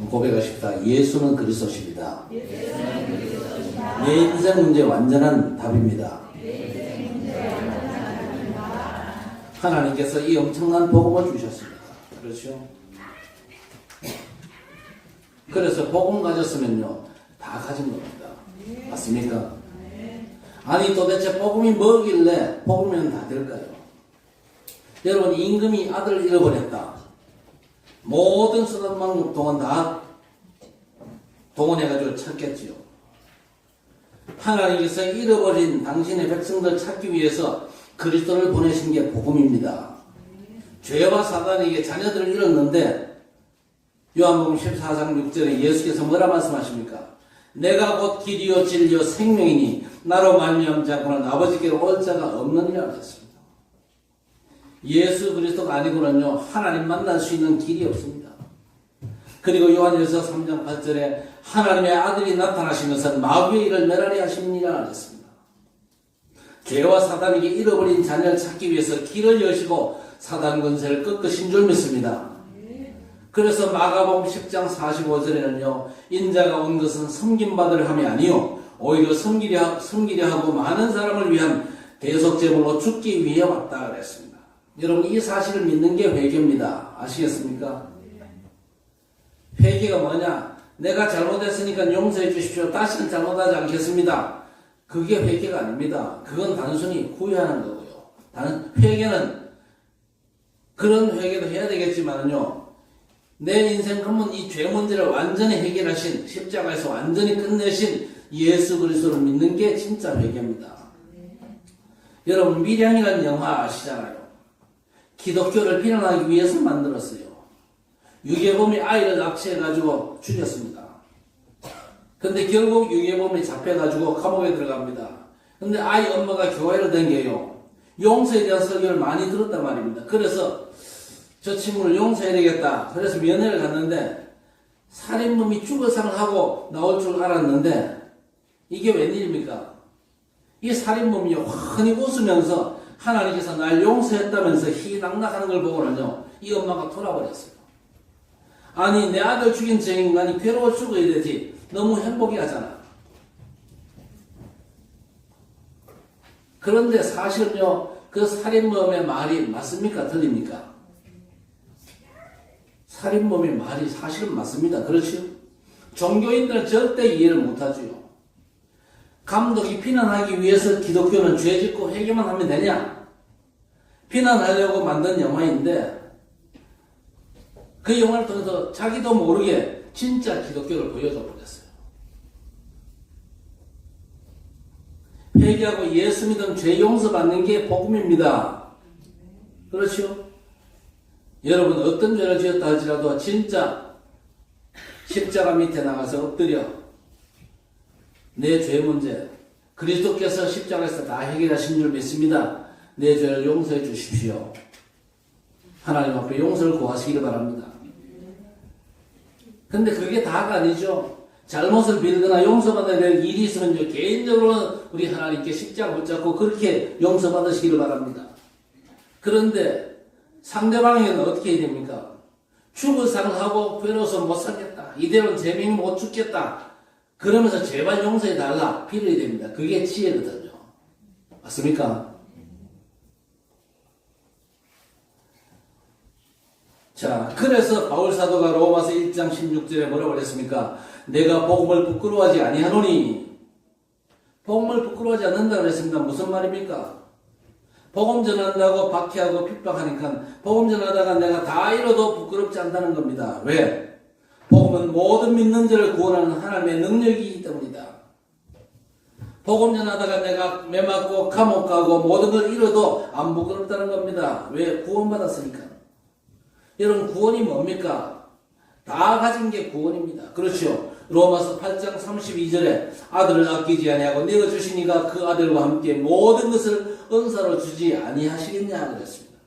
고백하십시다. 예수는 그리스도십니다. 내 인생 문제 완전한 답입니다. 하나님께서 이 엄청난 복음을 주셨습니다. 그렇죠? 그래서 복음 가졌으면요 다 가진 겁니다. 맞습니까? 아니 도대체 복음이 뭐길래 복음이면 다 될까요? 여러분 임금이 아들을 잃어버렸다. 모든 서단망국 동원 다 동원해가지고 찾겠지요. 하나님께서 잃어버린 당신의 백성들 찾기 위해서 그리스도를 보내신 게 복음입니다. 죄와 사단에게 자녀들을 잃었는데 요한복음 14장 6절에 예수께서 뭐라 말씀하십니까? 내가 곧 길이요 진리요 생명이니 나로 말미암지 않고는 아버지께로 올 자가 없느니라 하셨습니다. 예수 그리스도가 아니고는요 하나님 만날 수 있는 길이 없습니다. 그리고 요한일서 3장 8절에 하나님의 아들이 나타나신 것은 마귀의 일을 멸하리 하심이니라 하셨습니다. 죄와 사단에게 잃어버린 자녀를 찾기 위해서 길을 여시고 사단 권세를 꺾으신 줄 믿습니다. 그래서 마가복음 10장 45절에는요 인자가 온 것은 섬김받을 함이 아니요 오히려 섬기려 하고 많은 사람을 위한 대속제물로 죽기 위해 왔다 그랬습니다. 여러분 이 사실을 믿는 게 회개입니다. 아시겠습니까? 회개가 뭐냐? 내가 잘못했으니까 용서해 주십시오. 다시는 잘못하지 않겠습니다. 그게 회개가 아닙니다. 그건 단순히 구애하는 거고요. 회개는 그런 회개도 해야 되겠지만요. 내 인생 그러면 이 죄 문제를 완전히 해결하신 십자가에서 완전히 끝내신 예수 그리스도를 믿는 게 진짜 회개입니다. 여러분 밀양이라는 영화 아시잖아요. 기독교를 비난하기 위해서 만들었어요. 유괴범이 아이를 납치해가지고 죽였습니다. 근데 결국 유괴범이 잡혀가지고 감옥에 들어갑니다. 근데 아이 엄마가 교회를 다녀요. 용서에 대한 설교를 많이 들었단 말입니다. 그래서 저 친구를 용서해야 되겠다. 그래서 면회를 갔는데 살인범이 죽어상을 하고 나올 줄 알았는데 이게 웬일입니까? 이 살인범이 환히 웃으면서 하나님께서 날 용서했다면서 희낙낙하는 걸 보고는요 이 엄마가 돌아버렸어요. 아니 내 아들 죽인 저 인간이 괴로워 죽어야 되지 너무 행복해 하잖아. 그런데 사실은요 그 살인범의 말이 맞습니까? 틀립니까? 살인범의 말이 사실은 맞습니다. 그렇죠? 종교인들은 절대 이해를 못하지요. 감독이 비난하기 위해서 기독교는 죄 짓고 회개만 하면 되냐? 비난하려고 만든 영화인데 그 영화를 통해서 자기도 모르게 진짜 기독교를 보여줘 버렸어요. 회개하고 예수 믿음 죄 용서받는 게 복음입니다. 그렇죠? 여러분 어떤 죄를 지었다 할지라도 진짜 십자가 밑에 나가서 엎드려 내 죄 문제 그리스도께서 십자가에서 다 해결하신 줄 믿습니다. 내 죄를 용서해 주십시오. 하나님 앞에 용서를 구하시기를 바랍니다. 근데 그게 다가 아니죠. 잘못을 빌거나 용서받아야 될 일이 있으면 개인적으로 우리 하나님께 십자가 붙잡고 그렇게 용서받으시기를 바랍니다. 그런데 상대방에게는 어떻게 해야 됩니까? 죽을 상하고 괴로워서 못 살겠다. 이대로는 제명이 못 죽겠다. 그러면서 제발 용서해달라. 빌어야 됩니다. 그게 지혜거든요. 맞습니까? 자, 그래서 바울사도가 로마서 1장 16절에 뭐라고 그랬습니까? 내가 복음을 부끄러워하지 아니하노니. 복음을 부끄러워하지 않는다고 그랬습니다. 무슨 말입니까? 복음 전한다고 박해하고 핍박하니까 복음 전하다가 내가 다 잃어도 부끄럽지 않다는 겁니다. 왜? 복음은 모든 믿는 자를 구원하는 하나님의 능력이기 때문이다. 복음 전하다가 내가 매 맞고 감옥 가고 모든 걸 잃어도 안 부끄럽다는 겁니다. 왜? 구원받았으니까. 여러분 구원이 뭡니까? 다 가진 게 구원입니다. 그렇죠? 로마서 8장 32절에 아들을 아끼지 아니하고 내가 주시니가 그 아들과 함께 모든 것을 은사로 주지 아니하시겠냐 그랬습니다.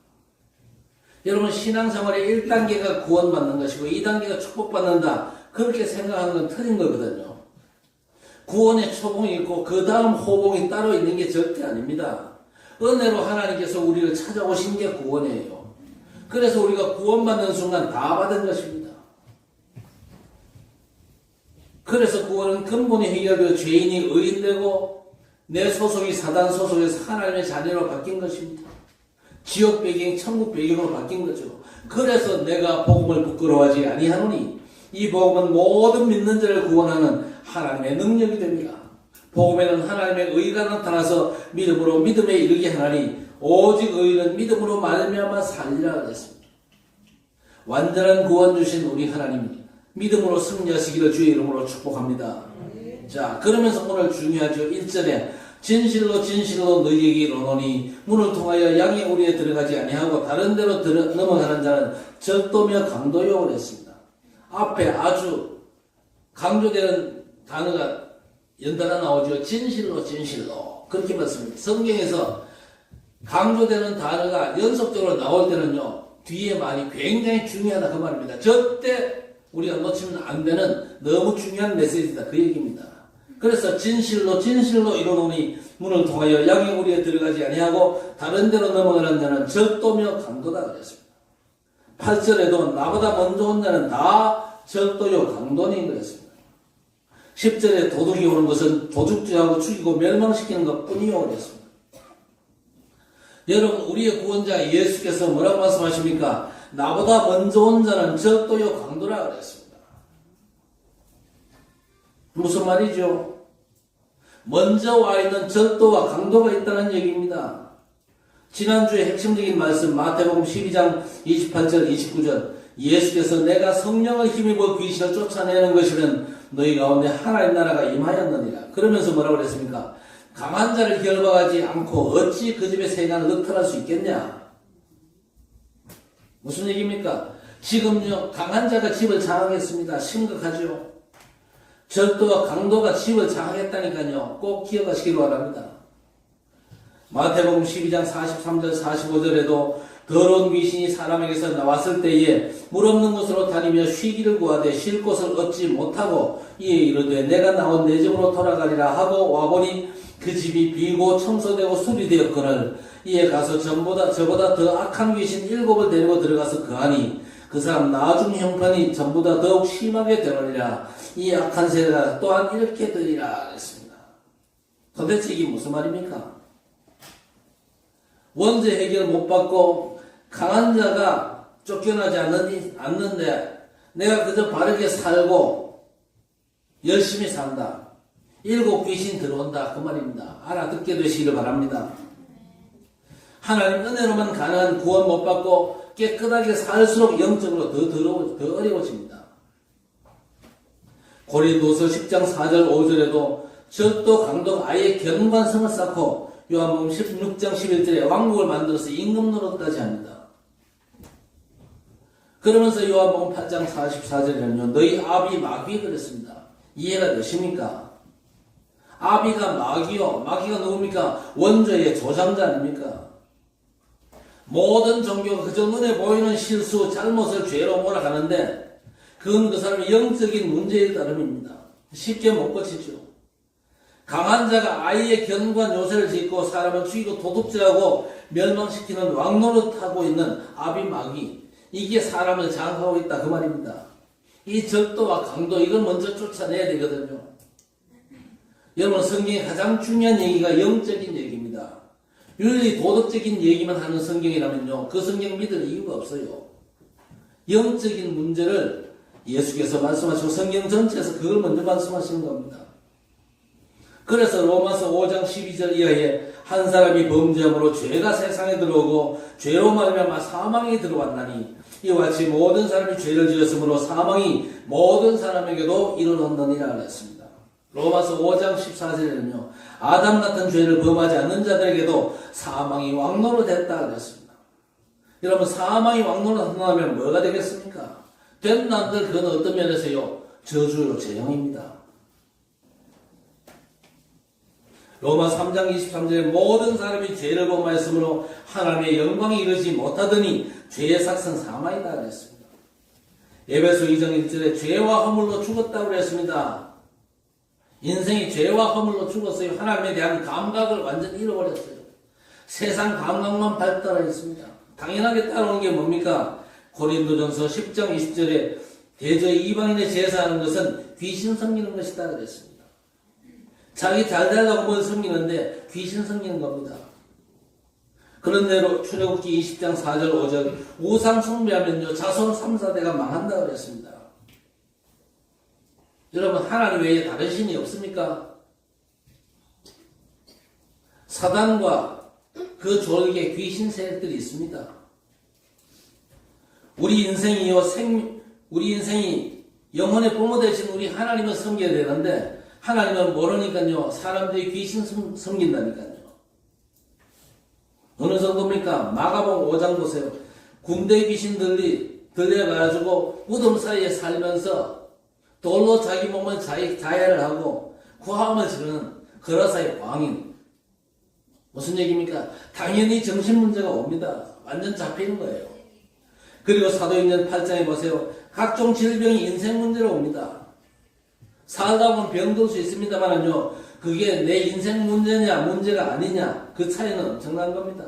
여러분 신앙생활의 1단계가 구원받는 것이고 2단계가 축복받는다. 그렇게 생각하는 건 틀린 거거든요. 구원의 초봉이 있고 그 다음 호봉이 따로 있는 게 절대 아닙니다. 은혜로 하나님께서 우리를 찾아오신 게 구원이에요. 그래서 우리가 구원받는 순간 다 받은 것입니다. 그래서 구원은 근본이 해결되어 죄인이 의인되고 내 소속이 사단 소속에서 하나님의 자녀로 바뀐 것입니다. 지옥 배경, 천국 배경으로 바뀐 거죠. 그래서 내가 복음을 부끄러워하지 아니하노니 이 복음은 모든 믿는 자를 구원하는 하나님의 능력이 됩니다. 복음에는 하나님의 의가 나타나서 믿음으로 믿음에 이르게 하나니 오직 의인은 믿음으로 말미암아 살리라 그랬습니다. 완전한 구원 주신 우리 하나님 믿음으로 승리하시기를 주의 이름으로 축복합니다. 자, 그러면서 오늘 중요하죠. 1절에 진실로 진실로 너희에게 이르노니 문을 통하여 양의 우리에 들어가지 아니하고 다른 데로 넘어가는 자는 적도며 강도요 그랬습니다. 앞에 아주 강조되는 단어가 연달아 나오죠. 진실로 진실로 그렇게 말씀합니다. 성경에서 강조되는 단어가 연속적으로 나올 때는요. 뒤에 말이 굉장히 중요하다 그 말입니다. 절대 우리가 놓치면 안 되는 너무 중요한 메시지다 그 얘기입니다. 그래서 진실로 진실로 이르노니 문을 통하여 양의 우리에 들어가지 아니하고 다른 데로 넘어가는 자는 적도며 강도다 그랬습니다. 8절에도 나보다 먼저 온 자는 다 적도요 강도니 그랬습니다. 10절에 도둑이 오는 것은 도둑질하고 죽이고 멸망시키는 것뿐이요 그랬습니다. 여러분 우리의 구원자 예수께서 뭐라고 말씀하십니까? 나보다 먼저 온 자는 적도요 강도라 그랬습니다. 무슨 말이죠? 먼저 와 있는 적도와 강도가 있다는 얘기입니다. 지난주에 핵심적인 말씀 마태복음 12장 28절 29절 예수께서 내가 성령을 힘입어 귀신을 쫓아내는 것이면 너희 가운데 하나님 나라가 임하였느니라. 그러면서 뭐라고 그랬습니까? 강한 자를 결박하지 않고 어찌 그 집의 세간을 흩어날 수 있겠냐? 무슨 얘기입니까? 지금요 강한 자가 집을 장악했습니다. 심각하죠. 적도와 강도가 집을 장악했다니까요. 꼭 기억하시기 바랍니다. 마태복음 12장 43절 45절에도 더러운 귀신이 사람에게서 나왔을 때에 물 없는 곳으로 다니며 쉬기를 구하되 쉴 곳을 얻지 못하고 이에 이르되 내가 나온 내 집으로 돌아가리라 하고 와보니 그 집이 비고 청소되고 수리되었거늘 이에 가서 저보다 더 악한 귀신 7을 데리고 들어가서 거하니 그 사람 나중 형편이 전보다 더욱 심하게 되느니라. 이 악한 세대가 또한 이렇게 되리라 했습니다. 도대체 이게 무슨 말입니까? 원죄 해결 못 받고 강한 자가 쫓겨나지 않는데 내가 그저 바르게 살고 열심히 산다. 7 귀신 들어온다. 그 말입니다. 알아듣게 되시기를 바랍니다. 하나님 은혜로만 가능한 구원 못 받고 깨끗하게 살수록 영적으로 더 어려워집니다. 고린도서 10장 4절 5절에도 적도 강도가 아예 경관성을 쌓고 요한복음 16장 11절에 왕국을 만들어서 임금 노릇까지 합니다. 그러면서 요한복음 8장 44절에는요. 너희 아비 마귀 그랬습니다. 이해가 되십니까? 아비가 마귀요. 마귀가 누굽니까? 원죄의 조장자 아닙니까? 모든 종교가 그저 눈에 보이는 실수, 잘못을 죄로 몰아가는데 그건 그 사람의 영적인 문제의 따름입니다. 쉽게 못 고치죠. 강한 자가 아이의 견고한 요새를 짓고 사람을 죽이고 도둑질하고 멸망시키는 왕노릇하고 있는 아비 마귀, 이게 사람을 장악하고 있다 그 말입니다. 이 적도와 강도 이걸 먼저 쫓아내야 되거든요. 여러분 성경의 가장 중요한 얘기가 영적인 얘기입니다. 윤리 도덕적인 얘기만 하는 성경이라면요 그 성경 믿을 이유가 없어요. 영적인 문제를 예수께서 말씀하시고 성경 전체에서 그걸 먼저 말씀하시는 겁니다. 그래서 로마서 5장 12절 이하에 한 사람이 범죄함으로 죄가 세상에 들어오고 죄로 말미암아 사망이 들어왔나니 이와 같이 모든 사람이 죄를 지었으므로 사망이 모든 사람에게도 이르렀느니라 했습니다. 로마서 5장 14절에는요 아담 같은 죄를 범하지 않는 자들에게도 사망이 왕노릇했다 그랬습니다. 여러분 사망이 왕노릇한다면 뭐가 되겠습니까? 된난들 그건 어떤 면에서요 저주요 재앙입니다. 로마 3장 23절에 모든 사람이 죄를 범하였으므로 하나님의 영광이 이르지 못하더니 죄의 삭은 사망이다 그랬습니다. 에베소 2장 1절에 죄와 허물로 죽었다고 그랬습니다. 인생이 죄와 허물로 죽었어요. 하나님에 대한 감각을 완전히 잃어버렸어요. 세상 감각만 발달하였습니다. 당연하게 따라오는 게 뭡니까? 고린도전서 10장 20절에 대저 이방인의 제사하는 것은 귀신 섬기는 것이다 그랬습니다. 자기 잘 되려고 뭘 섬기는데 귀신 섬기는 겁니다. 그런 대로 출애굽기 20장 4절 5절 우상 숭배하면요 자손 3, 4대가 망한다 그랬습니다. 여러분 하나님 외에 다른 신이 없습니까? 사단과 그 조직에 귀신 세력들이 있습니다. 우리 인생이 영혼의 부모 되신 우리 하나님을 섬겨야 되는데 하나님은 모르니까요 사람들이 귀신 섬긴다니까요. 어느 정도입니까? 마가복음 5장 보세요. 군대 귀신들이 들려가지고 무덤 사이에 살면서 돌로 자기 몸을 자해를 하고 구함을 지르는 거라사의 광인. 무슨 얘기입니까? 당연히 정신문제가 옵니다. 완전 잡히는 거예요. 그리고 사도행전 8장에 보세요. 각종 질병이 인생 문제로 옵니다. 살다 보면 병들 수 있습니다만요. 그게 내 인생 문제냐 문제가 아니냐 그 차이는 엄청난 겁니다.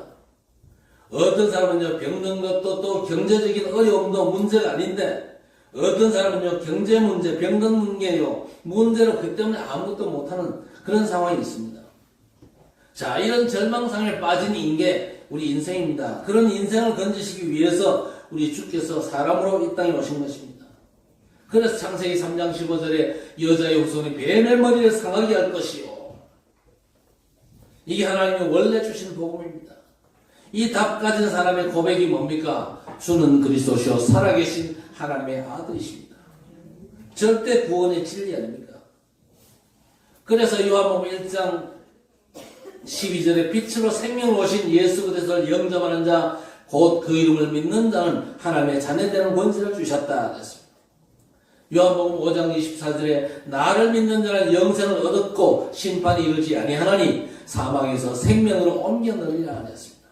어떤 사람은요 병든 것도 또 경제적인 어려움도 문제가 아닌데 어떤 사람은요 경제 문제 병든 게요 문제로 그 때문에 아무것도 못하는 그런 상황이 있습니다. 자 이런 절망상에 빠진 게 우리 인생입니다. 그런 인생을 건지시기 위해서 우리 주께서 사람으로 이 땅에 오신 것입니다. 그래서 창세기 3장 15절에 여자의 후손이 뱀의 머리를 상하게 할 것이요. 이게 하나님이 원래 주신 복음입니다. 이 답 가진 사람의 고백이 뭡니까? 주는 그리스도시요 살아계신 하나님의 아들이십니다. 절대 구원의 진리 아닙니까? 그래서 요한복음 1장 12절에 빛으로 생명을 오신 예수 그리스도를 영접하는 자 곧 그 이름을 믿는 자는 하나님의 자녀되는 권세를 주셨다 그랬습니다. 요한복음 5장 24절에 나를 믿는 자는 영생을 얻었고 심판이 이르지 아니하나니 사망에서 생명으로 옮겨 넣으리라 하였습니다.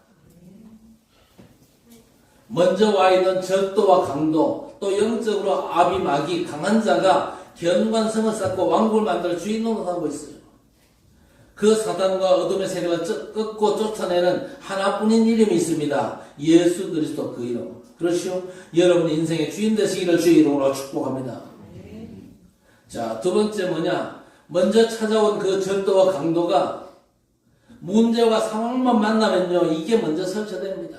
먼저 와 있는 적도와 강도 또 영적으로 아비마기 강한 자가 견관성을 쌓고 왕국을 만들 주인 노릇하고 있어요. 그 사단과 어둠의 세력을 꺾고 쫓아내는 하나뿐인 이름이 있습니다. 예수 그리스도 그 이름. 그렇죠? 여러분 인생의 주인 되시기를 주의 이름으로 축복합니다. 자, 두 번째 뭐냐? 먼저 찾아온 그 절도와 강도가 문제와 상황만 만나면요, 이게 먼저 설치됩니다.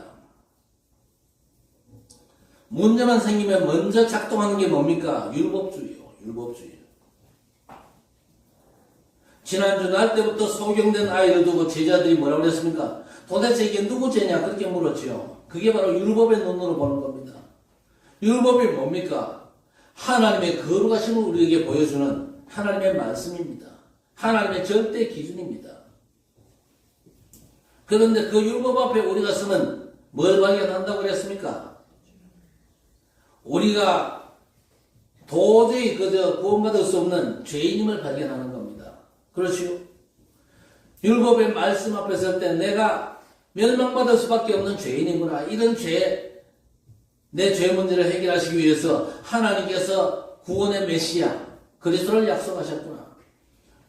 문제만 생기면 먼저 작동하는 게 뭡니까? 율법주의요, 율법주의. 지난주 날 때부터 소경된 아이를 두고 제자들이 뭐라고 그랬습니까? 도대체 이게 누구 죄냐? 그렇게 물었죠. 그게 바로 율법의 눈으로 보는 겁니다. 율법이 뭡니까? 하나님의 거룩하심을 우리에게 보여주는 하나님의 말씀입니다. 하나님의 절대 기준입니다. 그런데 그 율법 앞에 우리가 서면 뭘 발견한다고 그랬습니까? 우리가 도저히 그저 구원받을 수 없는 죄인임을 발견하는 겁니다. 그렇지요? 율법의 말씀 앞에 설 때 내가 멸망받을 수밖에 없는 죄인이구나. 이런 내 죄 문제를 해결하시기 위해서 하나님께서 구원의 메시아 그리스도를 약속하셨구나.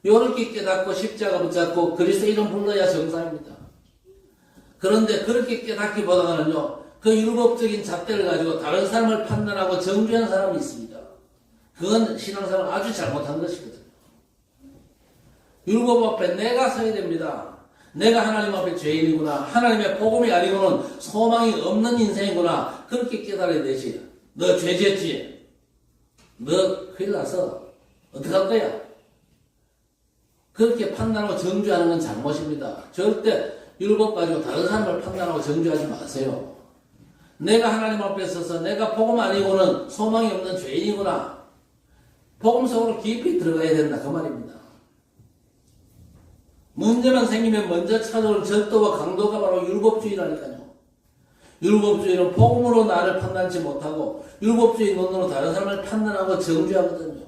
이렇게 깨닫고 십자가 붙잡고 그리스도 이름 불러야 정상입니다. 그런데 그렇게 깨닫기보다는요, 그 율법적인 잣대를 가지고 다른 사람을 판단하고 정죄하는 사람이 있습니다. 그건 신앙생활을 아주 잘못한 것이거든요. 율법 앞에 내가 서야 됩니다. 내가 하나님 앞에 죄인이구나. 하나님의 복음이 아니고는 소망이 없는 인생이구나. 그렇게 깨달아야 되지. 너 죄졌지? 너 큰일 나서 어떡할 거야? 그렇게 판단하고 정죄하는 건 잘못입니다. 절대 율법 가지고 다른 사람을 판단하고 정죄하지 마세요. 내가 하나님 앞에 서서 내가 복음 아니고는 소망이 없는 죄인이구나. 복음 속으로 깊이 들어가야 된다. 그 말입니다. 문제만 생기면 먼저 찾아올 절도와 강도가 바로 율법주의라니까요. 율법주의는 복음으로 나를 판단치 못하고 율법주의 논으로 다른 사람을 판단하고 정죄하거든요.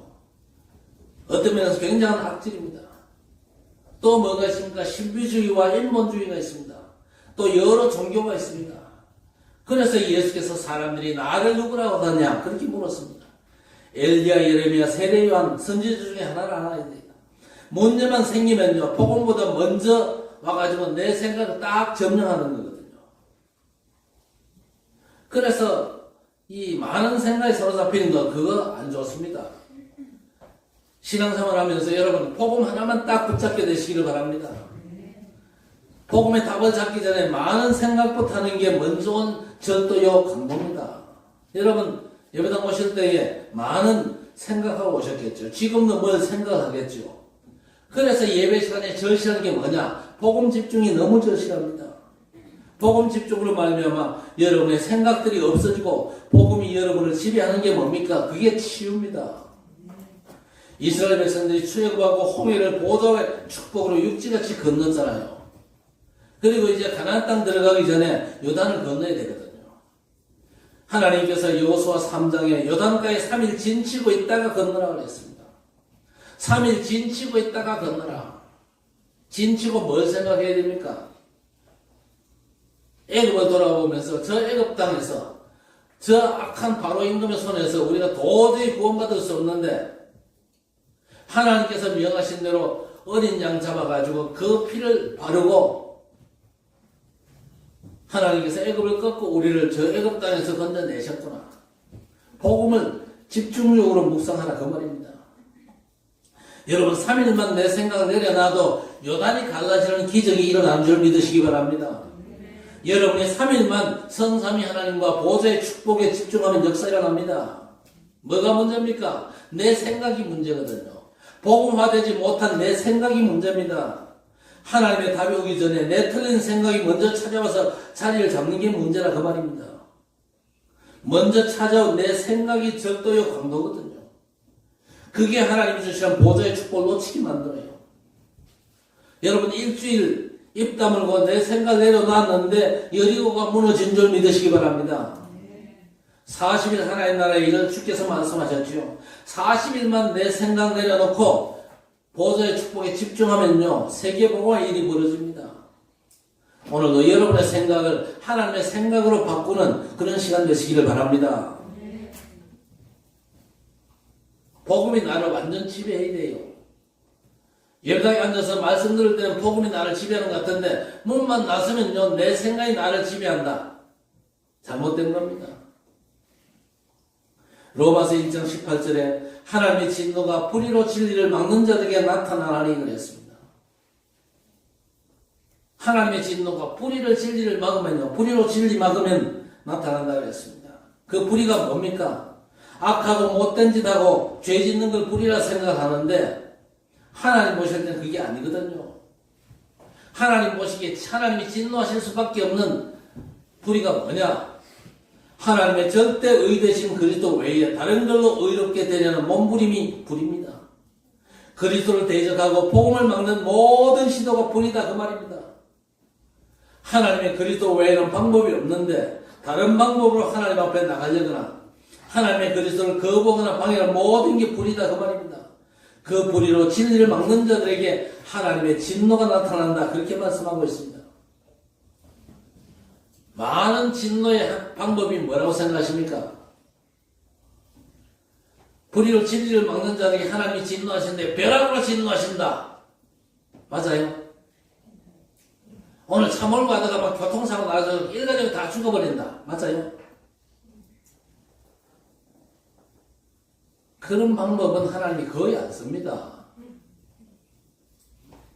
어떤 면에서 굉장한 악질입니다. 또 뭐가 있습니까? 신비주의와 인본주의가 있습니다. 또 여러 종교가 있습니다. 그래서 예수께서 사람들이 나를 누구라고 하느냐 그렇게 물었습니다. 엘리야, 예레미야, 세례 요한 선지자 중에 하나를 알아야 돼요. 문제만 생기면요, 복음보다 먼저 와가지고 내 생각을 딱 점령하는 거거든요. 그래서 이 많은 생각에 사로잡히는 거 그거 안 좋습니다. 신앙생활 하면서 여러분 복음 하나만 딱 붙잡게 되시기를 바랍니다. 복음의 답을 잡기 전에 많은 생각부터 하는 게 먼저 온 전도요 강도입니다. 여러분 예배당 오실 때에 많은 생각하고 오셨겠죠. 지금도 뭘 생각하겠죠. 그래서 예배 시간에 절실한 게 뭐냐? 복음 집중이 너무 절실합니다. 복음 집중으로 말미암아 여러분의 생각들이 없어지고 복음이 여러분을 지배하는 게 뭡니까? 그게 치유입니다. 이스라엘 백성들이 출애굽하고 홍해를 보좌의 축복으로 육지같이 건넜잖아요. 그리고 이제 가나안 땅 들어가기 전에 요단을 건너야 되거든요. 하나님께서 여호수아 3장에 요단가에 3일 진치고 있다가 건너라 그랬습니다. 3일 진치고 있다가 건너라. 진치고 뭘 생각해야 됩니까? 애굽을 돌아보면서 저 애굽 땅에서 저 악한 바로 임금의 손에서 우리가 도저히 구원받을 수 없는데 하나님께서 명하신 대로 어린 양 잡아가지고 그 피를 바르고 하나님께서 애굽을 꺾고 우리를 저 애굽 땅에서 건져내셨구나. 복음을 집중적으로 묵상하라 그 말입니다. 여러분 3일만 내 생각을 내려놔도 요단이 갈라지는 기적이 일어나는 줄 믿으시기 바랍니다. 여러분이 3일만 성삼위 하나님과 보좌의 축복에 집중하면 역사 일어납니다. 뭐가 문제입니까? 내 생각이 문제거든요. 복음화되지 못한 내 생각이 문제입니다. 하나님의 답이 오기 전에 내 틀린 생각이 먼저 찾아와서 자리를 잡는 게 문제라 그 말입니다. 먼저 찾아온 내 생각이 적도요 강도거든요. 그게 하나님이 주시는 보좌의 축복을 놓치게 만들어요. 여러분 일주일 입 다물고 내 생각 내려놨는데 여리고가 무너진 줄 믿으시기 바랍니다. 40일 하나님 나라의 일을 주께서 말씀하셨죠. 40일만 내 생각 내려놓고 보좌의 축복에 집중하면요 세계복음의 일이 벌어집니다. 오늘도 여러분의 생각을 하나님의 생각으로 바꾸는 그런 시간 되시기를 바랍니다. 복음이 나를 완전 지배해야 돼요. 예배당에 앉아서 말씀 들을 때는 복음이 나를 지배하는 것 같은데 문만 나서면요 내 생각이 나를 지배한다. 잘못된 겁니다. 로마서 1장 18절에 하나님의 진노가 불의로 진리를 막는 자들에게 나타나나니 그랬습니다. 하나님의 진노가 불의를 진리를 막으면요 불의로 진리 막으면 나타난다 그랬습니다. 그 불의가 뭡니까? 악하고 못된 짓하고 죄 짓는 걸 불의라 생각하는데 하나님 보실 때는 그게 아니거든요. 하나님 보시기에 하나님이 진노하실 수밖에 없는 불의가 뭐냐? 하나님의 절대 의되신 그리스도 외에 다른 걸로 의롭게 되려는 몸부림이 불입니다. 그리스도를 대적하고 복음을 막는 모든 시도가 불이다 그 말입니다. 하나님의 그리스도 외에는 방법이 없는데 다른 방법으로 하나님 앞에 나가려거나 하나님의 그리스도를 거부하거나 방해하는 모든 게 불이다 그 말입니다. 그 불의로 진리를 막는 자들에게 하나님의 진노가 나타난다 그렇게 말씀하고 있습니다. 많은 진노의 방법이 뭐라고 생각하십니까? 불의로 진리를 막는 자들에게 하나님이 진노하시는데 벼락으로 진노하신다. 맞아요? 오늘 차 몰고 가다가 막 교통사고 나서 일가족이 다 죽어버린다. 맞아요? 그런 방법은 하나님이 거의 안 씁니다.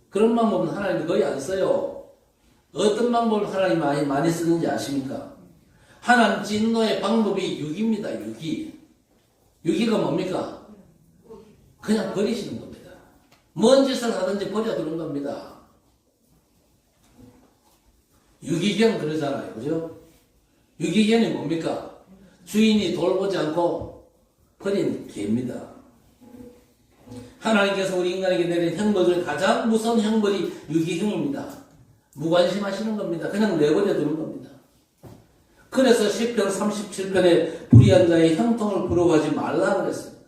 그런 방법은 하나님이 거의 안 써요. 어떤 방법을 하나님이 많이 쓰는지 아십니까? 하나님 진노의 방법이 유기입니다. 유기가 뭡니까? 그냥 버리시는 겁니다. 뭔 짓을 하든지 버려두는 겁니다. 유기견 그러잖아요. 그죠? 유기견이 뭡니까? 주인이 돌보지 않고 버린 개입니다. 하나님께서 우리 인간에게 내린 형벌 중 가장 무서운 형벌이 유기형입니다. 무관심하시는 겁니다. 그냥 내버려 두는 겁니다. 그래서 시편 37편에 불의한 자의 형통을 부러워하지 말라 그랬습니다.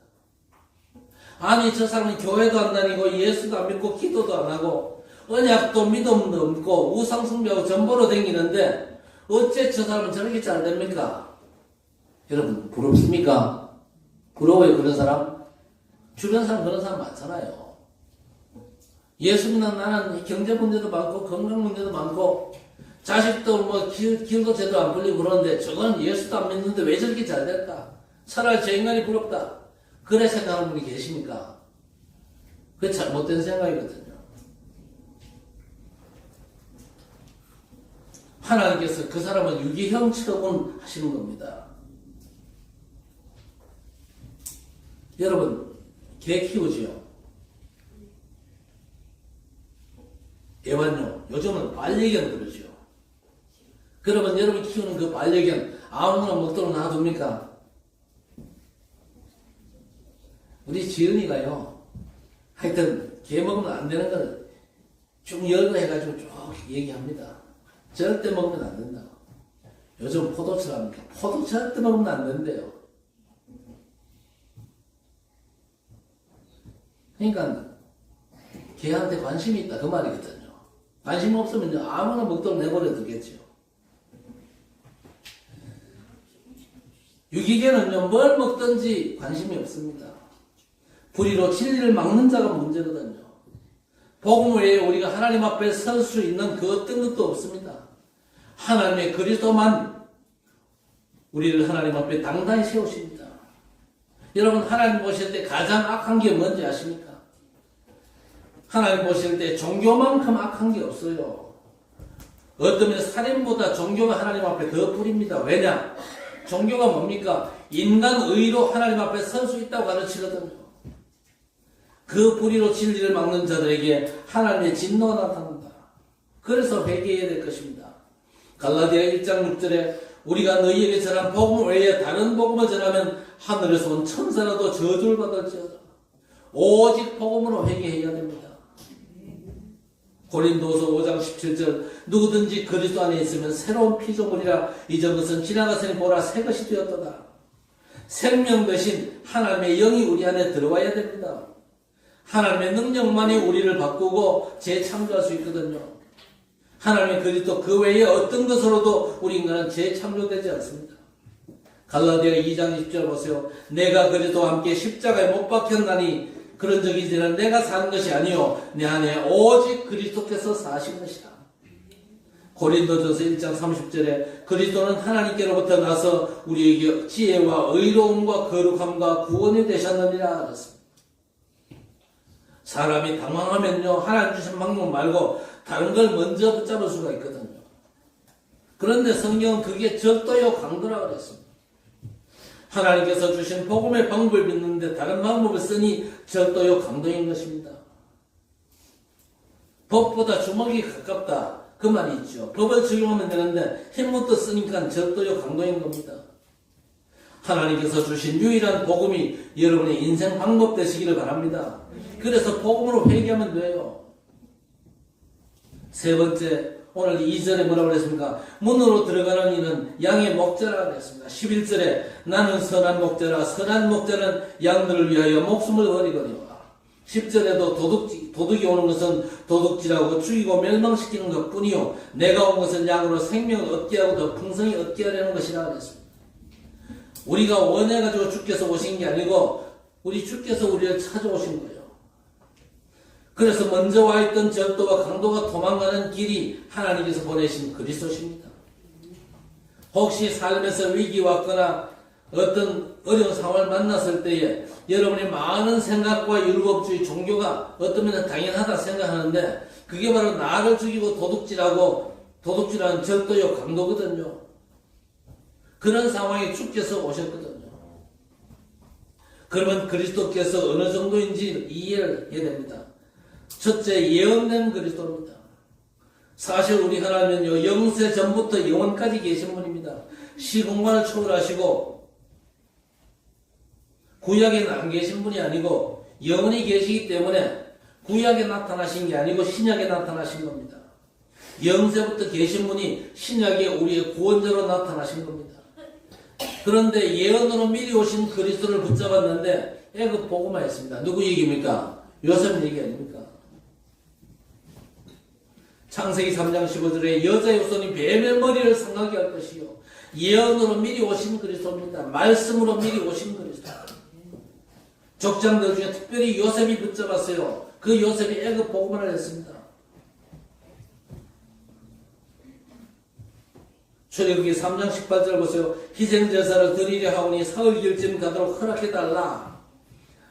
아니 저 사람은 교회도 안 다니고 예수도 안 믿고 기도도 안 하고 언약도 믿음도 없고 우상숭배하고 전보로 다니는데 어째 저 사람은 저렇게 잘 됩니까? 여러분 부럽습니까? 부러워요 그런 사람? 주변 사람 그런 사람 많잖아요. 예수 믿는 나는 경제 문제도 많고 건강 문제도 많고 자식도 뭐 길도 제대로 안 풀리고 그러는데 저건 예수도 안 믿는데 왜 저렇게 잘 될까? 차라리 저 인간이 부럽다. 그래 생각하는 분이 계십니까? 그게 잘못된 생각이거든요. 하나님께서 그 사람은 유기형 처분하시는 겁니다. 여러분, 개 키우지요? 애완용. 요즘은 반려견 그러죠. 그러면 여러분 키우는 그 반려견 아무나 먹도록 놔둡니까? 우리 지은이가요, 하여튼 개 먹으면 안 되는 걸 쭉 열고 해가지고 쭉 얘기합니다. 절대 먹으면 안 된다고. 요즘 포도철합니까? 포도 절대 먹으면 안 된대요. 그러니까 개한테 관심이 있다 그 말이거든요. 관심 없으면 아무나 먹도록 내버려 두겠죠. 유기견은요, 뭘 먹든지 관심이 없습니다. 불의로 진리를 막는 자가 문제거든요. 복음 외에 우리가 하나님 앞에 설 수 있는 그 어떤 것도 없습니다. 하나님의 그리스도만 우리를 하나님 앞에 당당히 세우십니다. 여러분, 하나님 보실 때 가장 악한 게 뭔지 아십니까? 하나님 보실 때 종교만큼 악한 게 없어요. 어쩌면 살인보다 종교가 하나님 앞에 더 뿌립니다. 왜냐? 종교가 뭡니까? 인간 의로 하나님 앞에 설 수 있다고 가르치거든요. 그 불의로 진리를 막는 자들에게 하나님의 진노가 나타난다. 그래서 회개해야 될 것입니다. 갈라디아 1장 6절에 우리가 너희에게 전한 복음 외에 다른 복음을 전하면 하늘에서 온 천사라도 저주를 받을지어다. 오직 복음으로 회개해야 됩니다. 고린도서 5장 17절 누구든지 그리스도 안에 있으면 새로운 피조물이라 이전 것은 지나갔으니 보라 새 것이 되었도다. 생명 대신 하나님의 영이 우리 안에 들어와야 됩니다. 하나님의 능력만이 우리를 바꾸고 재창조할 수 있거든요. 하나님의 그리스도 그 외에 어떤 것으로도 우리 인간은 재창조되지 않습니다. 갈라디아 2장 20절 보세요. 내가 그리스도와 함께 십자가에 못 박혔나니 그런 적이 이제는 내가 사는 것이 아니요 내 안에 오직 그리스도께서 사신 것이다. 고린도전서 1장 30절에 그리스도는 하나님께로부터 나서 우리에게 지혜와 의로움과 거룩함과 구원이 되셨느니라 하셨습니다. 사람이 당황하면요, 하나님 주신 방법 말고 다른 걸 먼저 붙잡을 수가 있거든요. 그런데 성경은 그게 절도요 강도라고 그랬습니다. 하나님께서 주신 복음의 방법을 믿는데 다른 방법을 쓰니 절도요 강도인 것입니다. 법보다 주먹이 가깝다 그 말이 있죠. 법을 적용하면 되는데 힘부터 쓰니까 절도요 강도인 겁니다. 하나님께서 주신 유일한 복음이 여러분의 인생 방법 되시기를 바랍니다. 그래서 복음으로 회개하면 돼요. 세 번째, 오늘 2절에 뭐라고 그랬습니까? 문으로 들어가는 이는 양의 목자라고 그랬습니다. 11절에 나는 선한 목자라 선한 목자는 양들을 위하여 목숨을 버리거니와. 10절에도 도둑이 오는 것은 도둑질하고 죽이고 멸망시키는 것뿐이요 내가 온 것은 양으로 생명을 얻게 하고 더 풍성히 얻게 하려는 것이라 그랬습니다. 우리가 원해가지고 주께서 오신 게 아니고 우리 주께서 우리를 찾아오신 거예요. 그래서 먼저 와 있던 절도와 강도가 도망가는 길이 하나님께서 보내신 그리스도십니다. 혹시 삶에서 위기가 왔거나 어떤 어려운 상황을 만났을 때에 여러분의 많은 생각과 율법주의 종교가 어떤 면은 당연하다 생각하는데 그게 바로 나를 죽이고 도둑질하는 절도요 강도거든요. 그런 상황에 주께서 오셨거든요. 그러면 그리스도께서 어느 정도인지 이해를 해야 됩니다. 첫째, 예언된 그리스도입니다. 사실 우리 하나님은요, 영세 전부터 영원까지 계신 분입니다. 시공간을 초월하시고 구약에는 안 계신 분이 아니고 영원히 계시기 때문에 구약에 나타나신 게 아니고 신약에 나타나신 겁니다. 영세부터 계신 분이 신약에 우리의 구원자로 나타나신 겁니다. 그런데 예언으로 미리 오신 그리스도를 붙잡았는데 애굽 보고만했습니다. 누구 얘기입니까? 요셉 얘기 아닙니까? 창세기 3장 15절에 여자의 후손이 뱀의 머리를 상하게 할 것이요 예언으로 미리 오신 그리스도입니다. 말씀으로 미리 오신 그리스도. 족장들 중에 특별히 요셉이 붙잡았어요. 그 요셉이 애굽 보고만을 했습니다. 출애굽기 3장 18절 보세요. 희생제사를 드리려 하오니 사흘 길쯤 가도록 허락해달라.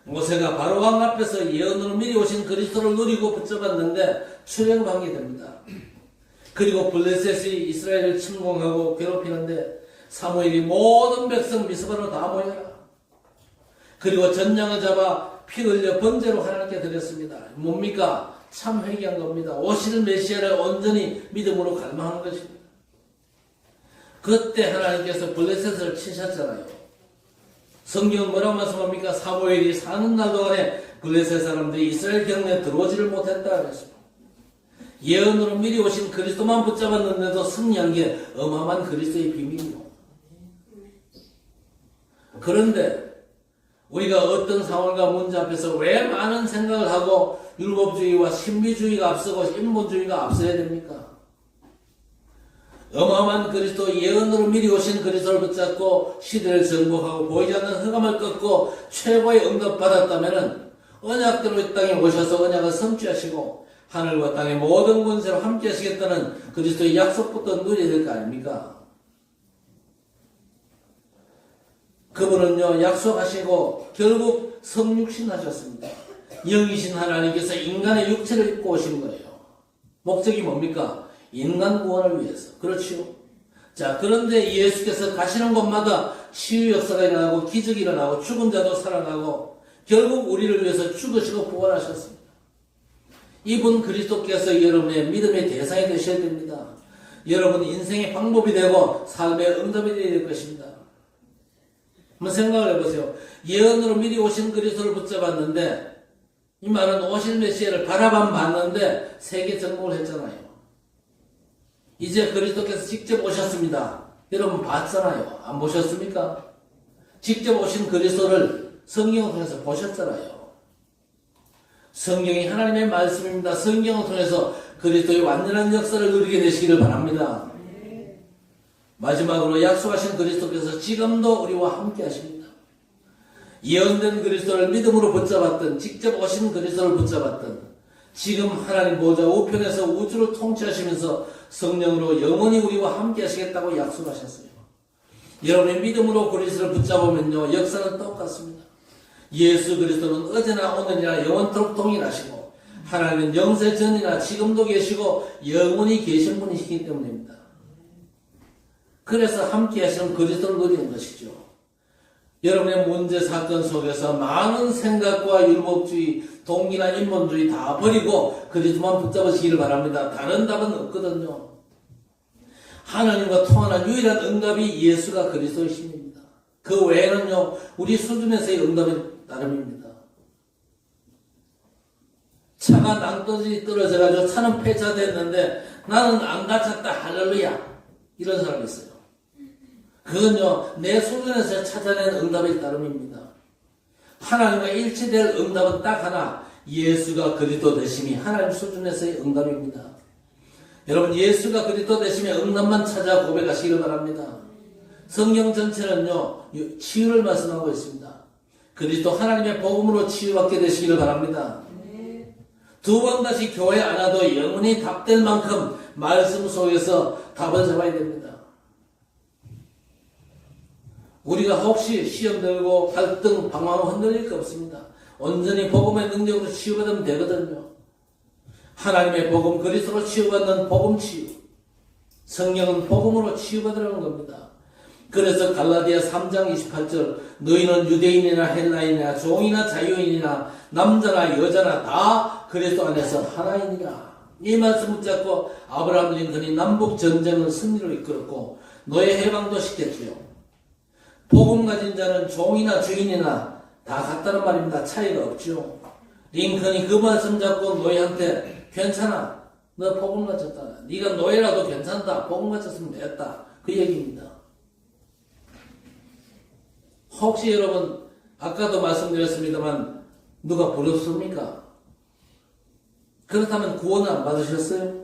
모세가 바로 왕 앞에서 예언으로 미리 오신 그리스도를 누리고 붙잡았는데 출애굽하게 됩니다. 그리고 블레셋이 이스라엘을 침공하고 괴롭히는데 사무엘이 모든 백성 미스바로 다 모여라. 그리고 전장을 잡아 피 흘려 번제로 하나님께 드렸습니다. 뭡니까? 참 회개한 겁니다. 오실 메시아를 온전히 믿음으로 갈망하는 것입니다. 그때 하나님께서 블레셋을 치셨잖아요. 성경은 뭐라고 말씀합니까? 사무엘이 사는 날 동안에 블레셋 사람들이 이스라엘 경내에 들어오지를 못했다 그랬습니다. 예언으로 미리 오신 그리스도만 붙잡았는데도 승리한 게 어마어마한 그리스도의 비밀이요. 그런데 우리가 어떤 상황과 문제 앞에서 왜 많은 생각을 하고 율법주의와 신비주의가 앞서고 인본주의가 앞서야 됩니까? 어마어마한 그리스도, 예언으로 미리 오신 그리스도를 붙잡고 시대를 정복하고 보이지 않는 흑암을 꺾고 최고의 응답 받았다면 언약대로 이 땅에 오셔서 언약을 성취하시고 하늘과 땅의 모든 권세로 함께 하시겠다는 그리스도의 약속부터 누려야 될 거 아닙니까? 그분은요, 약속하시고 결국 성육신 하셨습니다. 영이신 하나님께서 인간의 육체를 입고 오신 거예요. 목적이 뭡니까? 인간 구원을 위해서. 그렇지요? 자, 그런데 예수께서 가시는 곳마다 치유 역사가 일어나고 기적이 일어나고 죽은 자도 살아나고 결국 우리를 위해서 죽으시고 부활하셨습니다. 이분 그리스도께서 여러분의 믿음의 대상이 되셔야 됩니다. 여러분 인생의 방법이 되고 삶의 응답이 되어야 될 것입니다. 한번 생각을 해보세요. 예언으로 미리 오신 그리스도를 붙잡았는데 이 말은 오실 메시아를 바라만 봤는데 세계 정복을 했잖아요. 이제 그리스도께서 직접 오셨습니다. 여러분 봤잖아요. 안 보셨습니까? 직접 오신 그리스도를 성경을 통해서 보셨잖아요. 성경이 하나님의 말씀입니다. 성경을 통해서 그리스도의 완전한 역사를 누리게 되시기를 바랍니다. 마지막으로 약속하신 그리스도께서 지금도 우리와 함께 하십니다. 예언된 그리스도를 믿음으로 붙잡았던, 직접 오신 그리스도를 붙잡았던, 지금 하나님 보좌 우편에서 우주를 통치하시면서 성령으로 영원히 우리와 함께 하시겠다고 약속하셨어요. 여러분의 믿음으로 그리스도를 붙잡으면요, 역사는 똑같습니다. 예수 그리스도는 어제나 오늘이나 영원토록 동일하시고 하나님은 영세 전이나 지금도 계시고 영원히 계신 분이시기 때문입니다. 그래서 함께 하시는 그리스도를 누리는 것이죠. 여러분의 문제 사건 속에서 많은 생각과 율법주의, 동기나 인본주의 다 버리고 그리스도만 붙잡으시기를 바랍니다. 다른 답은 없거든요. 하나님과 통하는 유일한 응답이 예수가 그리스도의 신입니다. 그 외에는요, 우리 수준에서의 응답은 나름입니다. 차가 낭떠러지 떨어져가지고 차는 폐차됐는데 나는 안 다쳤다 할렐루야 이런 사람이 있어요. 그건요, 내 수준에서 찾아낸 응답의 따름입니다. 하나님과 일치될 응답은 딱 하나, 예수가 그리스도 되심이 하나님 수준에서의 응답입니다. 여러분, 예수가 그리스도 되심의 응답만 찾아 고백하시기를 바랍니다. 성경 전체는요, 치유를 말씀하고 있습니다. 그리스도 하나님의 복음으로 치유받게 되시기를 바랍니다. 두 번 다시 교회 안 와도 영원히 답될 만큼 말씀 속에서 답을 잡아야 됩니다. 우리가 혹시 시험 들고 갈등, 방황 흔들릴 게 없습니다. 온전히 복음의 능력으로 치유받으면 되거든요. 하나님의 복음, 그리스도로 치유받는 복음 치유. 성령은 복음으로 치유받으라는 겁니다. 그래서 갈라디아 3장 28절 너희는 유대인이나 헬라인이나 종이나 자유인이나 남자나 여자나 다 그리스도 안에서 하나이니라. 이 말씀 붙잡고 아브라함 링컨이 남북 전쟁을 승리로 이끌었고 너의 해방도 시켰지요. 복음 가진 자는 종이나 주인이나 다 같다는 말입니다. 차이가 없죠. 링컨이 그 말씀 잡고 노예한테 괜찮아. 너 복음 가졌다. 네가 노예라도 괜찮다. 복음 가졌으면 됐다. 그 얘기입니다. 혹시 여러분 아까도 말씀드렸습니다만 누가 부럽습니까? 그렇다면 구원을 안 받으셨어요?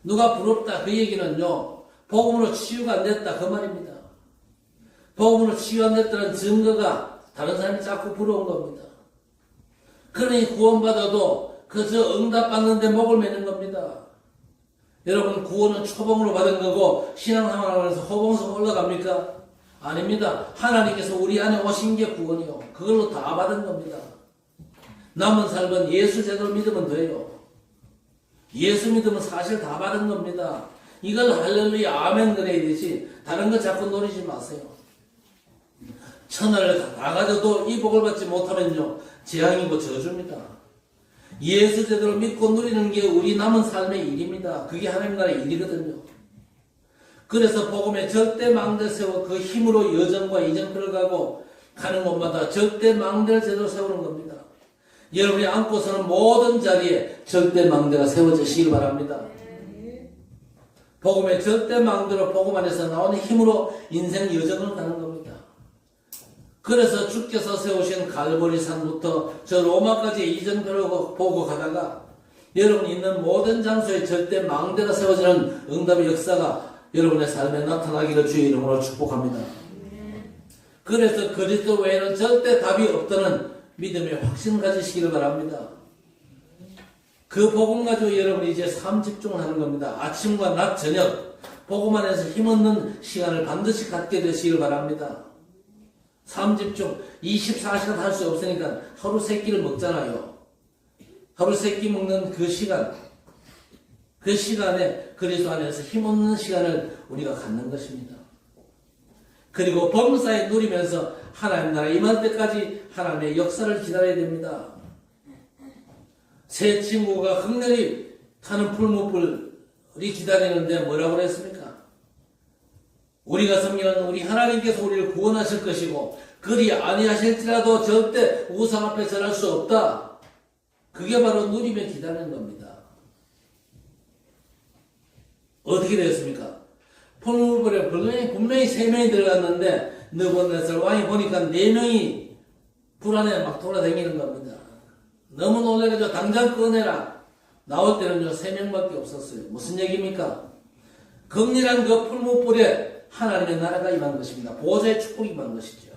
누가 부럽다 그 얘기는요, 복음으로 치유가 안 됐다 그 말입니다. 복음으로 치유 안 됐다는 증거가 다른 사람이 자꾸 부러운 겁니다. 그러니 구원받아도 그저 응답받는데 목을 매는 겁니다. 여러분 구원은 초봉으로 받은 거고 신앙생활을 해서 호봉성 올라갑니까? 아닙니다. 하나님께서 우리 안에 오신 게 구원이요. 그걸로 다 받은 겁니다. 남은 삶은 예수 제대로 믿으면 돼요. 예수 믿으면 사실 다 받은 겁니다. 이걸 할렐루야 아멘 그래야 되지 다른 거 자꾸 노리지 마세요. 천하를 다 가져도 이 복을 받지 못하면요 재앙이고 저주입니다. 예수 제대로 믿고 누리는 게 우리 남은 삶의 일입니다. 그게 하나님 나라의 일이거든요. 그래서 복음에 절대 망대를 세워 그 힘으로 여정과 이정표를 가고 가는 곳마다 절대 망대를 제대로 세우는 겁니다. 여러분이 안고서는 모든 자리에 절대 망대가 세워지시길 바랍니다. 복음의 절대 망대로 복음 안에서 나오는 힘으로 인생 여정을 가는 겁니다. 그래서 주께서 세우신 갈보리산부터 저 로마까지 이정표를 보고 가다가 여러분 있는 모든 장소에 절대 망대가 세워지는 응답의 역사가 여러분의 삶에 나타나기를 주의 이름으로 축복합니다. 그래서 그리스도 외에는 절대 답이 없다는 믿음의 확신 가지시기를 바랍니다. 그 복음 가지고 여러분이 이제 삶 집중을 하는 겁니다. 아침과 낮 저녁 복음 안에서 힘없는 시간을 반드시 갖게 되시기를 바랍니다. 삶 집중 24시간 할 수 없으니까 하루 3끼를 먹잖아요. 하루 3끼 먹는 그 시간 그 시간에 그리스도 안에서 힘없는 시간을 우리가 갖는 것입니다. 그리고 범사에 누리면서 하나님 나라 임할 때까지 하나님의 역사를 기다려야 됩니다. 새 친구가 흙내리 타는 풀무불이 기다리는데 뭐라고 그랬습니까? 우리가 섬기는 우리 하나님께서 우리를 구원하실 것이고 그리 아니하실지라도 절대 우상 앞에 절할 수 없다. 그게 바로 누리며 기다리는 겁니다. 어떻게 되었습니까? 풀무불에 분명히 3명이 들어갔는데 느부갓네살 왕이 보니까 4명이 불 안에 막 돌아다니는 겁니다. 너무 놀라가지고 당장 꺼내라. 나올 때는요 3명밖에 없었어요. 무슨 얘기입니까? 극렬한 그 풀무불에 하나님의 나라가 임한 것입니다. 보호자의 축복이 임한 것이죠.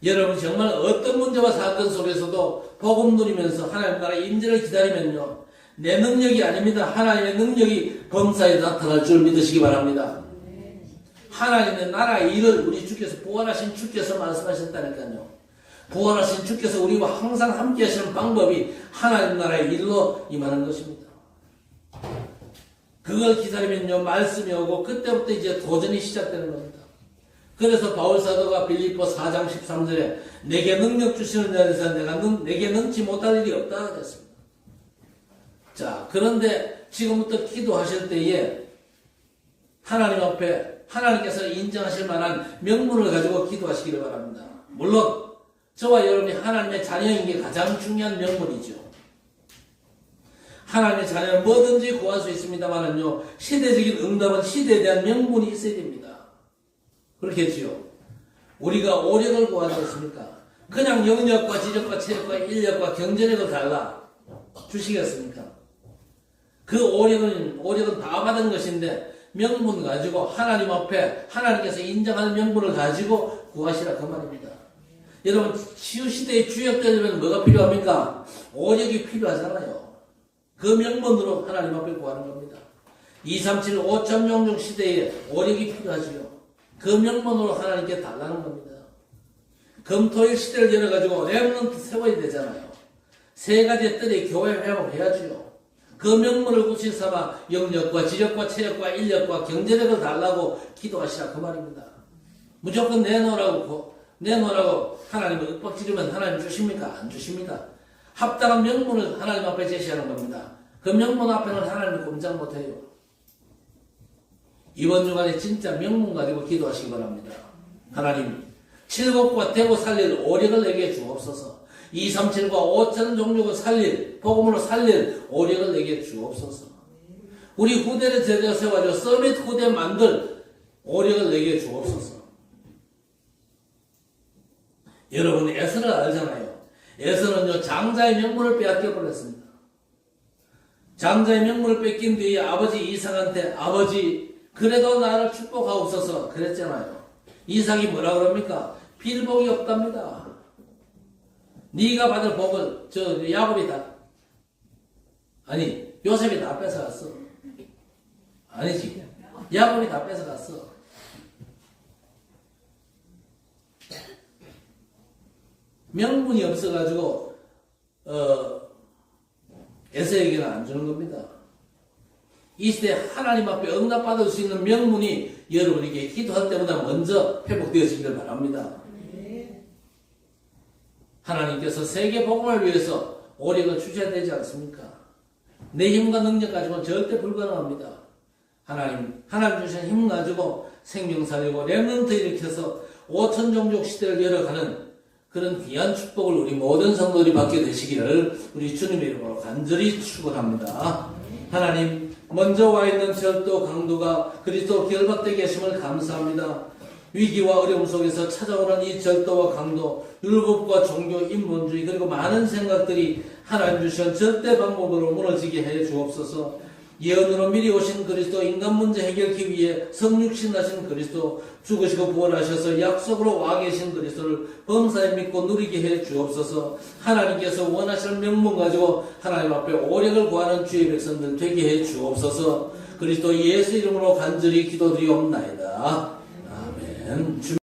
여러분 정말 어떤 문제와 사건 속에서도 복음 누리면서 하나님 나라의 임재를 기다리면요 내 능력이 아닙니다. 하나님의 능력이 범사에 나타날 줄 믿으시기 바랍니다. 하나님의 나라의 일을 우리 주께서 부활하신 주께서 말씀하셨다니까요. 부활하신 주께서 우리와 항상 함께 하시는 방법이 하나님 나라의 일로 임하는 것입니다. 그걸 기다리면요 말씀이 오고 그때부터 이제 도전이 시작되는 겁니다. 그래서 바울사도가 빌립보 4장 13절에 내게 능력 주시는 자에서 내게 능치 못할 일이 없다 했습니다. 자 그런데 지금부터 기도하실 때에 하나님 앞에 하나님께서 인정하실 만한 명분을 가지고 기도하시기를 바랍니다. 물론 저와 여러분이 하나님의 자녀인 게 가장 중요한 명분이죠. 하나님의 자녀는 뭐든지 구할 수 있습니다만은요 시대적인 응답은 시대에 대한 명분이 있어야 됩니다. 그렇겠지요. 우리가 오력을 구하겠습니까? 그냥 영역과 지적과 체력과 인력과 경제력을 달라 주시겠습니까? 그 오력은 다 받은 것인데 명분 가지고 하나님 앞에 하나님께서 인정하는 명분을 가지고 구하시라 그 말입니다. 여러분 치유시대의 주역되려면 뭐가 필요합니까? 오력이 필요하잖아요. 그 명분으로 하나님 앞에 구하는 겁니다. 237 5천명중 시대에 오력이 필요하지요. 그 명분으로 하나님께 달라는 겁니다. 금토일 시대를 열어가지고 렘넌트 세워야 되잖아요. 3가지의 뜰에 교회 회복해야지요. 그 명분을 굳이 삼아 영역과 지력과 체력과 인력과 경제력을 달라고 기도하시라 그 말입니다. 무조건 내놓으라고 하나님을 윽박지르면 하나님 주십니까? 안 주십니다. 합당한 명분을 하나님 앞에 제시하는 겁니다. 그 명분 앞에는 하나님을 꼼짝 못해요. 이번 주간에 진짜 명분 가지고 기도하시기 바랍니다. 하나님, 칠곡과 대고 살릴 오력을 내게 주옵소서. 237과 5천 종족을 살릴, 복음으로 살릴 오력을 내게 주옵소서. 우리 후대를 제대로 세워가지고 서밋 후대 만들 오력을 내게 주옵소서. 여러분 에서를 알잖아요. 에서는요 장자의 명분을 빼앗겨 버렸습니다. 장자의 명분을 뺏긴 뒤에 아버지 이삭한테 아버지 그래도 나를 축복하옵소서 그랬잖아요. 이삭이 뭐라 그럽니까? 빌복이 없답니다. 네가 받을 복을 야곱이 다 요셉이 다 뺏어갔어. 아니지. 야곱이 다 뺏어갔어. 명분이 없어가지고 에서에게는 안 주는 겁니다. 이 시대에 하나님 앞에 응답받을 수 있는 명분이 여러분에게 기도할 때보다 먼저 회복되어지기를 바랍니다. 하나님께서 세계 복음을 위해서 오력을 주셔야 되지 않습니까? 내 힘과 능력 가지고는 절대 불가능합니다. 하나님 주신 힘 가지고 생명 살리고 렘넌트 일으켜서 5천 종족 시대를 열어가는 그런 귀한 축복을 우리 모든 성도들이 받게 되시기를 우리 주님의 이름으로 간절히 축원합니다. 하나님, 먼저 와 있는 절도 강도가 그리스도 결박되게 하심을 감사합니다. 위기와 어려움 속에서 찾아오는 이 절도와 강도, 율법과 종교, 인본주의 그리고 많은 생각들이 하나님 주신 절대 방법으로 무너지게 해 주옵소서. 예언으로 미리 오신 그리스도, 인간 문제 해결하기 위해 성육신 하신 그리스도, 죽으시고 부활하셔서 약속으로 와 계신 그리스도를 범사에 믿고 누리게 해 주옵소서. 하나님께서 원하시는 명분 가지고 하나님 앞에 오력을 구하는 주의 백성들 되게 해 주옵소서. 그리스도 예수 이름으로 간절히 기도드리옵나이다. 아멘.